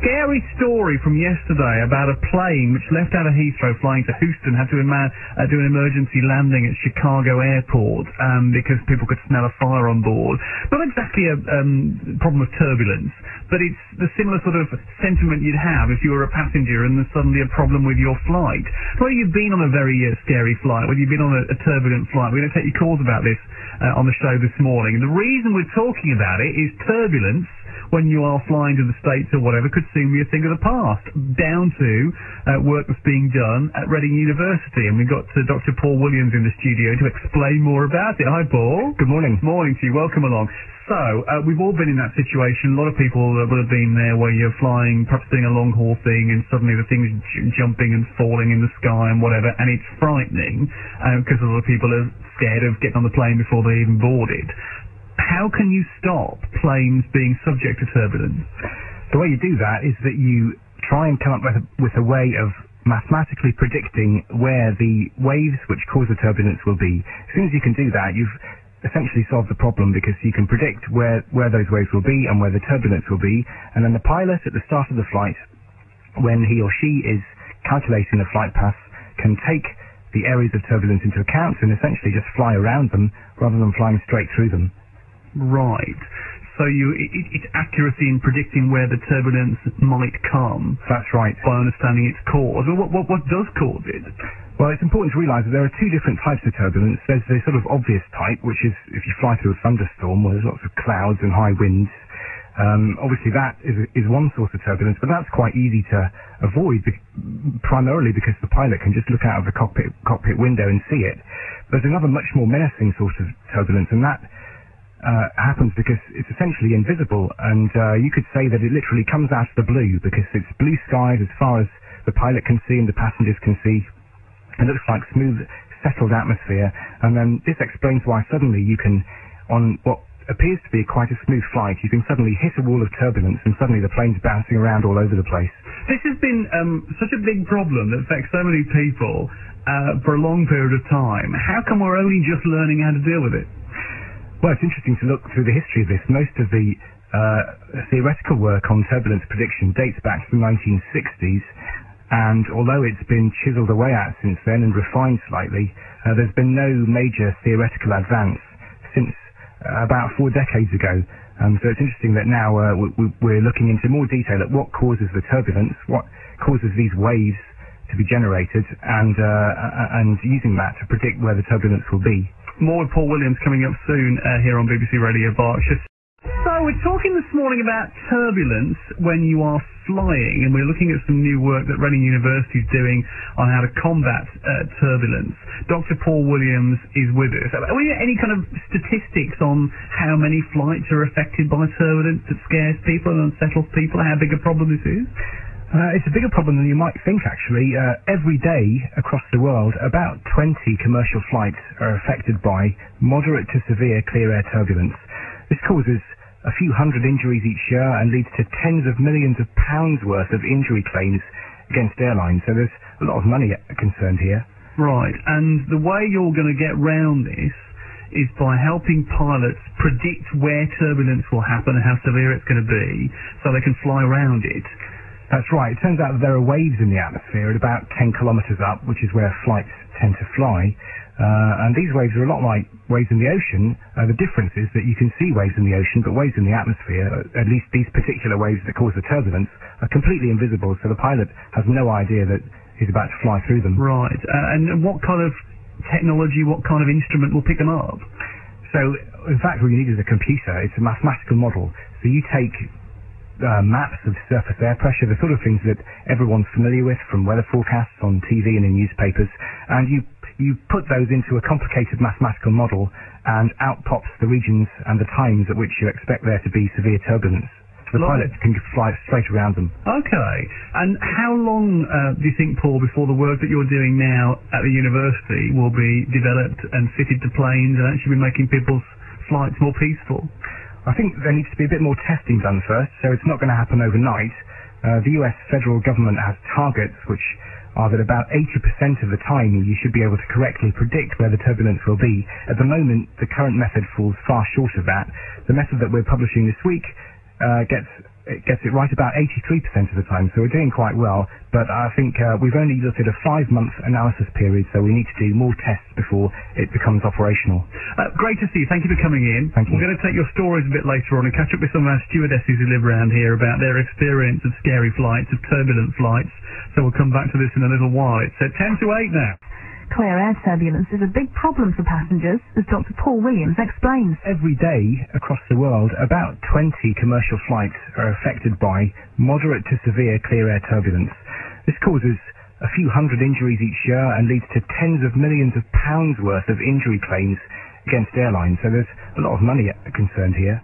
scary story from yesterday about a plane which left out of Heathrow flying to Houston had to do an emergency landing at Chicago Airport because people could smell a fire on board. Not exactly a problem of turbulence, but it's the similar sort of sentiment you'd have if you were a passenger and there's suddenly a problem with your flight. Whether you've been on a very scary flight, whether you've been on a turbulent flight, we're going to take your calls about this on the show this morning. And the reason we're talking about it is turbulence when you are flying to the States or whatever could soon be a thing of the past, down to work that's being done at Reading University. And we've got Dr. Paul Williams in the studio to explain more about it. Hi, Paul. Good morning. Morning to you. Welcome along. So, we've all been in that situation. A lot of people will have been there where you're flying, perhaps doing a long-haul thing, and suddenly the thing's jumping and falling in the sky and whatever, and it's frightening, because a lot of people are scared of getting on the plane before they even board it. How can you stop planes being subject to turbulence? The way you do that is that you try and come up with a way of mathematically predicting where the waves which cause the turbulence will be. As soon as you can do that, you've essentially solved the problem, because you can predict where those waves will be and where the turbulence will be, and then the pilot at the start of the flight, when he or she is calculating the flight path, can take the areas of turbulence into account and essentially just fly around them rather than flying straight through them. Right. So it's accuracy in predicting where the turbulence might come. That's right. By understanding its cause. Well, what does cause it? Well, it's important to realise that there are two different types of turbulence. There's the sort of obvious type, which is if you fly through a thunderstorm where there's lots of clouds and high winds. Obviously that is one source of turbulence, but that's quite easy to avoid, primarily because the pilot can just look out of the cockpit window and see it. There's another much more menacing source of turbulence, and that happens because it's essentially invisible, and you could say that it literally comes out of the blue, because it's blue skies as far as the pilot can see and the passengers can see. It looks like smooth, settled atmosphere, and then this explains why suddenly you can, on what appears to be quite a smooth flight, you can suddenly hit a wall of turbulence and suddenly the plane's bouncing around all over the place. This has been such a big problem that affects so many people for a long period of time. How come we're only just learning how to deal with it? Well, it's interesting to look through the history of this. Most of the theoretical work on turbulence prediction dates back to the 1960s, and although it's been chiselled away at since then and refined slightly, there's been no major theoretical advance since about 4 decades ago. So it's interesting that now we're looking into more detail at what causes the turbulence, what causes these waves to be generated, and using that to predict where the turbulence will be. More with Paul Williams coming up soon here on BBC Radio Berkshire. So we're talking this morning about turbulence when you are flying, and we're looking at some new work that Reading University is doing on how to combat turbulence. Dr. Paul Williams is with us. Are there any kind of statistics on how many flights are affected by turbulence that scares people and unsettles people, how big a problem this is? It's a bigger problem than you might think, actually. Every day across the world, about 20 commercial flights are affected by moderate to severe clear air turbulence. This causes a few hundred injuries each year and leads to tens of millions of pounds worth of injury claims against airlines. So there's a lot of money concerned here. Right, and the way you're going to get round this is by helping pilots predict where turbulence will happen and how severe it's going to be, so they can fly around it. That's right. It turns out that there are waves in the atmosphere at about 10 kilometres up, which is where flights tend to fly. And these waves are a lot like waves in the ocean. The difference is that you can see waves in the ocean, but waves in the atmosphere, at least these particular waves that cause the turbulence, are completely invisible, so the pilot has no idea that he's about to fly through them. Right. And what kind of technology, what kind of instrument will pick them up? So, in fact, what you need is a computer. It's a mathematical model. So you take maps of surface air pressure, the sort of things that everyone's familiar with from weather forecasts on TV and in newspapers, and you put those into a complicated mathematical model, and out pops the regions and the times at which you expect there to be severe turbulence. So the pilot can fly straight around them. Okay. And how long do you think, Paul, before the work that you're doing now at the university will be developed and fitted to planes and actually be making people's flights more peaceful? I think there needs to be a bit more testing done first, so it's not going to happen overnight. The US federal government has targets which are that about 80% of the time you should be able to correctly predict where the turbulence will be. At the moment, the current method falls far short of that. The method that we're publishing this week gets it gets it right about 83% of the time, so we're doing quite well. But I think we've only looked at a 5-month analysis period, so we need to do more tests before it becomes operational. Great to see you. Thank you for coming in. Thank you. We're going to take your stories a bit later on and catch up with some of our stewardesses who live around here about their experience of scary flights, of turbulent flights. So we'll come back to this in a little while. It's 10 to 8 now. Clear air turbulence is a big problem for passengers, as Dr. Paul Williams explains. Every day across the world, about 20 commercial flights are affected by moderate to severe clear air turbulence. This causes a few hundred injuries each year and leads to tens of millions of pounds worth of injury claims against airlines. So there's a lot of money concerned here.